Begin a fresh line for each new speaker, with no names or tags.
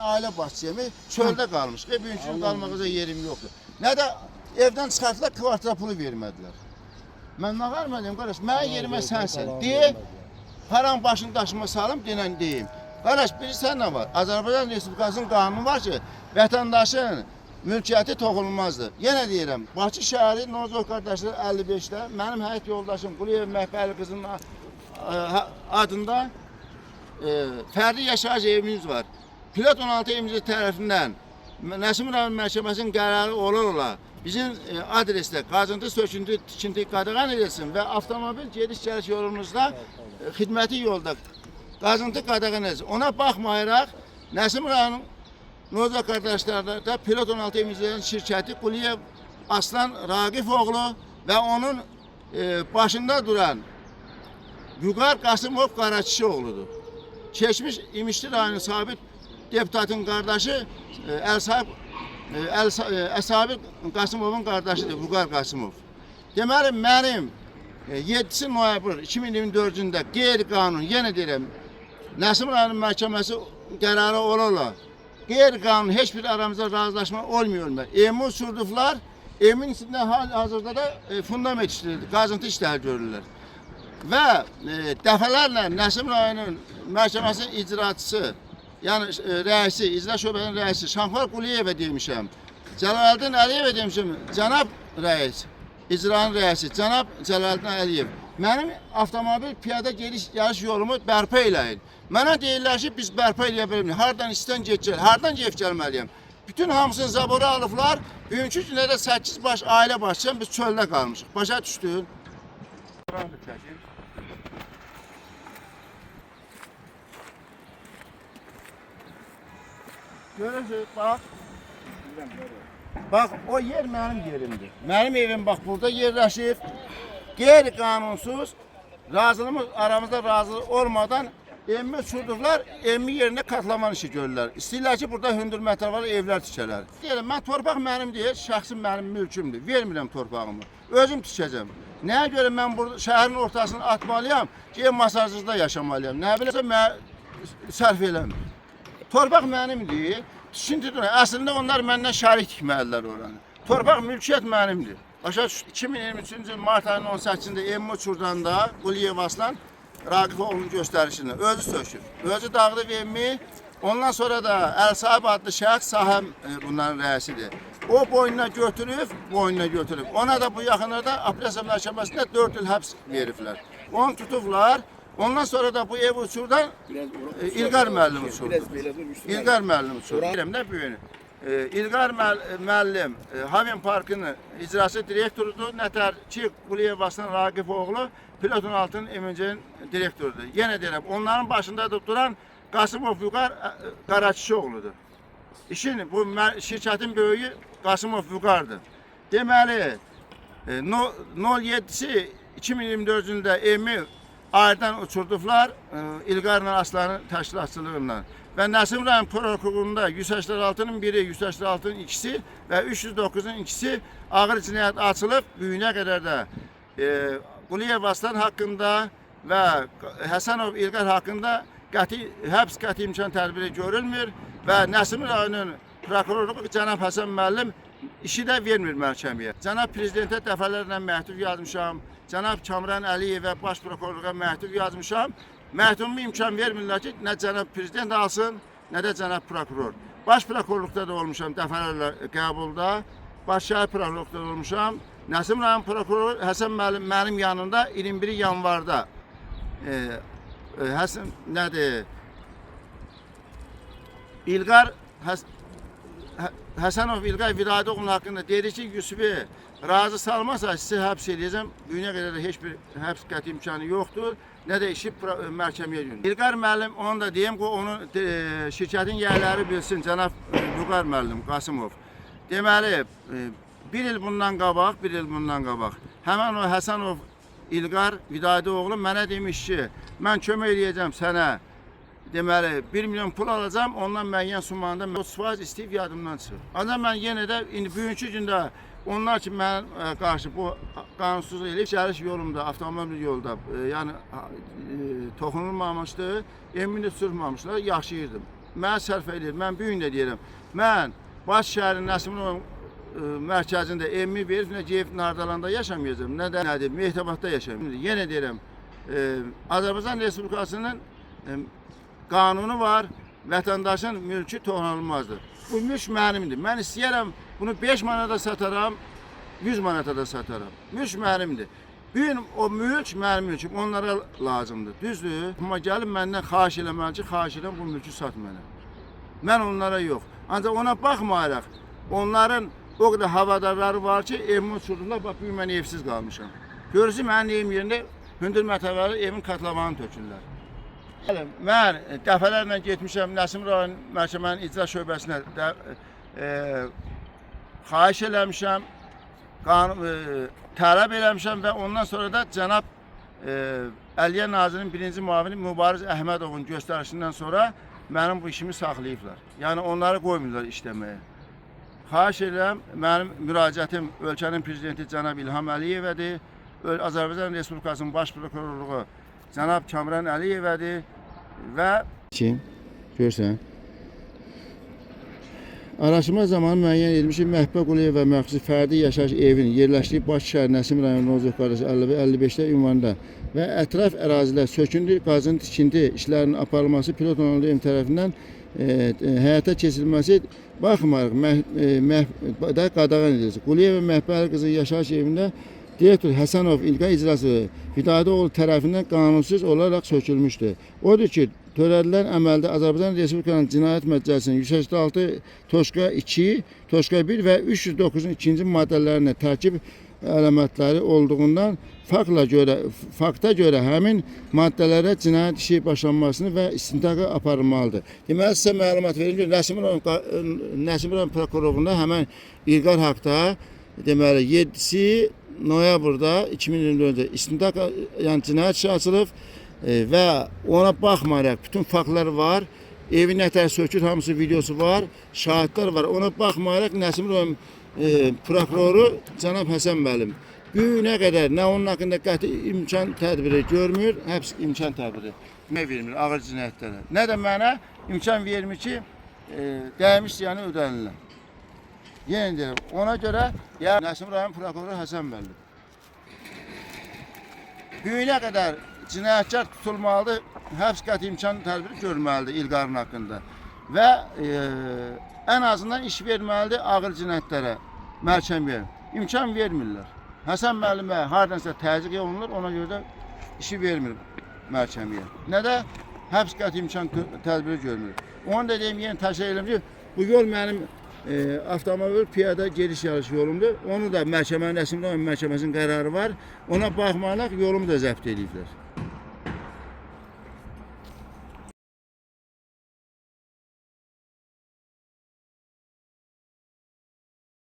Aile başçıyım, çöldə qalmış. Bugünkü qalmağıza yerim yoxdur. Nə də evdən çıxartdılar, kvartira pulu vermədilər. Mən nə vermədim, qardaş, mənə yerimə sənsən. Deyə, paranın başını daşıma salım, denən deyim. Qardaş, bilirsən nə var? Azərbaycan Respublikasının qanunu var ki, vətəndaşın mülkiyyəti toxunulmazdır. Yenə deyirəm, Bakı şəhəri Nozor qardaşları 55-də, mənim həyat yoldaşım Quliyev Məhbəli qızının adında fərdi yaşayış evimiz var. Pilot 16 emniyeti tərəfindən Nəsim rayon məhkəməsinin qərarı ola bizim adresdə qazıntı, söküntü, tikinti qadağan edilsin və avtomobil gediş-gəliş yolumuzda xidməti yolda qazıntı qadağan edilsin. Ona baxmayaraq Nəsim rayon Nozor qardaşlarında Pilot 16 emniyetinin şirkəti Quliyev Aslan Raqifoğlu və onun başında duran Vüqar Qasımov Qaraçişioğludur. Keçmiş İmişli rayonu sabit deputatın qardaşı Əsabi Qasımovun qardaşıdır, Vüqar Qasımov. Deməli, mənim 7 noyabr 2024-cündə qeyri-qanun, yenə deyirəm, Nəsim rayon məhkəməsi qərarı ola, qeyri-qanun heç bir aramızda razılaşma olmuyor. Evimi uçurduqlar, evimin içində hazırda da fundament işləyirdi, qazıntı işləri görürlər. Və dəfələrlə Nəsim rayonun məhkəməsinin icraçısı, yəni rəisi, icra şöbəsinin rəisi Şamxar Quliyevə demişəm. Cəlaləddin Əliyevə demişəm, cənab rəis, icranın rəisi, cənab Cəlaləddin Əliyev. Mənim avtomobil piyada geliş yolumu bərpa eləyin. Mənə deyirlər ki, biz bərpa eləyə bilmirik. Hardan istən geçəcək, hardan gef gəlməliyəm. Bütün hamısını zabora alıblar. Bugünkü günlərdə 8 baş ailə başlayacaq, biz çöldə qalmışıq. Başa düşdün? Görürsünüz, bax. Bax, o yer mənim yerimdir. Mənim evim bax burada yerləşir. Qeyri-qanunsuz, razılığımız aramızda razılıq olmadan evimi uçurduqlar, evimi yerinə katlaman işi görürlər. İstəyirlər ki, burada hündür mərtəbəli evlər tikələr. Deyirəm, mən torpaq mənim deyil, şəxsim mənim mülkümdür. Vermirəm torpağımı. Özüm tikəcəm. Nəyə görə mən burada şəhərin ortasını atmalıyam ki, masajsızda yaşamalıyam. Nə bilirsə, mən sərf eləmir. Torpaq mənimdir. Tikintidir. Əslində onlar məndən şərik tikməlilər oranı. Torpaq mülkiyyət mənimdir. Başa 2023-cü mart ayının 18-də evimi uçurdanda Quliyev Aslan Raqifoğlu'nun göstərişini özü sökür. Özü dağıdıb evimi. Ondan sonra da Əl-Sahib adlı şəxs sahəm bunların rəisidir. O boynuna götürüb. Ona da bu yaxınlarda Apellyasiya məhkəməsində 4 il həbs veriblər. Onu tutublar. Ondan sonra da bu ev uçurdan İlqar müəllim uçurdu. İlqar müəllim uçurdu. Deyirəm də böyünü. İlqar müəllim Havin Parkının icrası direktorudur. Nətər ki, Quliyev Aslan Raqifoğlu Pilot 16-nın MMC-nin direktorudur. Yenə deyirəm, onların başında da duran Qasımov Vüqar Qaraçişioğludur. İşin bu şirkətin böyüyü Qasımov Vüqardır. Deməli, 07-si 2024-cündə evimi aydan uçurduqlar İlqarla Aslanın təşkilatçılığından. Və Nəsim rayon prokurorluğunda 186-nın biri, 186-nın ikisi və 309-un ikisi ağır cinayət açılıb. Büyüne qədər də Quliyev Aslan haqqında və Həsənov İlqar haqqında həbs qəti imkan tədbiri görülmür və Nəsim rayonunun prokurorluğu cənab Həsən müəllim işi də vermir məhkəməyə. Cənab Prezidentə dəfələrlə məktub yazmışam. Cənab Kamran Əliyevə baş prokurorluğa məktub yazmışam. Məhkəmə imkan vermirlər ki, nə cənab prezident alsın, nə də cənab prokuror. Baş prokurorluqda da olmuşam dəfələrlə qəbulda. Baş şəhər prokurorluqda da olmuşam. Nəsim rayon prokuroru Həsən müəllim mənim yanında 21 yanvarda Həsən nədir? İlqar Həsənov İlqar Vidadi oğlunun haqqında dedi ki, Yusufi razı salmasa sizi həbs edəcəm. Bugünə qədər də heç bir həbs qəti imkanı yoxdur. Nə də işi məhkəməyə göndərir. İlqar müəllim, onu da deyim ki, onun şirkətin yerləri bilsin, cənab Vüqar müəllim Qasımov. Deməli, bir il bundan qabaq, həmən o Həsənov İlqar Vidadi oğlu mənə demiş ki, mən kömək edəcəm sənə. Deməli, 1 milyon pul alacağım, ondan müəyyən sumanda 30% istəyib yadımdan çıxır. Ancaq mən yenə də bugünkü gündə onlar ki, mən qarşı bu qanunsuz eləyib gəliş yolumda, avtomobil yolda, yəni toxunulmamışdı, emini sürmamışlar, yaşayırdım. mən sərf edir. Mən bu gün də deyirəm. Mən Baş şəhərin Nəsimrov mərkəzində evimi verib, nə Ceyf Nardalanda yaşamayacağım, nə də nədir, Mehtabatda yaşamayacağım. Yenə deyirəm, Azərbaycan Respublikasının qanunu var, vətəndaşın mülkü toxunulmazdır. Bu mülk mənimdir. Mən istəyərəm, bunu 5 manata sataram, 100 manata da sataram. Mülk mənimdir. Bu gün o mülk mənim mülküm, onlara lazımdır. Düzdür? Amma gəlin məndən xahiş eləməli ki, xahiş edən bu mülkü sat mənə. Mən onlara yox. Ancaq ona baxmayaraq, onların o qədər havadarları var ki, evimi uçurdular, bax, bu gün mən evsiz qalmışam. Görürsün, mənim evim yerində hündür mərtəbəli evin katlamanı tökürlər. Mən dəfələrlə getmişəm Nəsim rayon məhkəmənin icra şöbəsinə xahiş eləmişəm, tələb eləmişəm və ondan sonra da cənab Əliyyə Nazirinin birinci müavini Mübariz Əhmədovun göstərişindən sonra mənim bu işimi saxlayıblar. Yəni onları qoymurlar işləməyə. Xahiş edirəm, mənim müraciətim ölkənin prezidenti cənab İlham Əliyevədir, Azərbaycan Respublikasının baş prokurorluğu cənab Kamran Əliyevədir və görürsən, araşdırma zamanı müəyyən edilmiş ki, Məhbə Quliyev və məxsusi fərdi yaşayış evinin yerləşdiyi Bakı şəhər Nəsim rayonu Nozuf qardaşı 55-də ünvanında və ətraf ərazilər söküntü, qazıntı, tikinti işlərinin aparılması pilot analiz ev tərəfindən həyata keçirilməsi baxmayaraq da qadağan edilir. Quliyev və Məhbə qızı yaşayış evində direktor Həsənov İlqay icrası Hidayətoğlu tərəfindən qanunsuz olaraq sökülmüşdür. Odur ki, törədilən əməldə Azərbaycan Respublikasının Cinayət Məcəlləsinin 186-2, 1 və 309-un ikinci maddələrində tərkib əlamətləri olduğundan fakta görə həmin maddələrə cinayət işi başlanmasını və istintaqı aparılmalıdır. Deməli, sizə məlumat verim ki, Nəsim rayon prokurorluğunda həmən İlqar haqda deməli 7-si noyabrda 2024-də istintaq, yəni cinayət işi açılıb və ona baxmayaraq bütün faktlar var. Evin nətər sökür, hamısı videosu var, şahidlər var. Ona baxmayaraq Nəsim rayon prokuroru cənab Həsən müəllim bu günə qədər nə onun haqqında qəti imkan tədbiri görmür, həbs imkan tədbiri vermir ağır cinayətlərə. Nə də mənə imkan vermir ki, dəymiş ziyanı ödənirlər. Yenə deyirəm, ona görə Nəsim rayon prokuroru Həsən müəllim. Bu günə qədər cinayətkar tutulmalıdır, həbs qəti imkan tədbiri görməlidir İlqarın haqqında və ən azından iş verməlidir ağır cinayətlərə, məhkəməyə. İmkan vermirlər. Həsən müəllimə hardansa təzyiq olunur, ona görə də işi vermir məhkəməyə. Nə də həbs qəti imkan tədbiri görmür. Onu da deyim, yenə təşkil edirəm ki, bu yol mənim avtomobil piyada gediş yarış yolumdur. Onu da məhkəmənin Nəsim rayon məhkəməsinin qərarı var. Ona baxmayaraq yolumu da zəbt ediblər.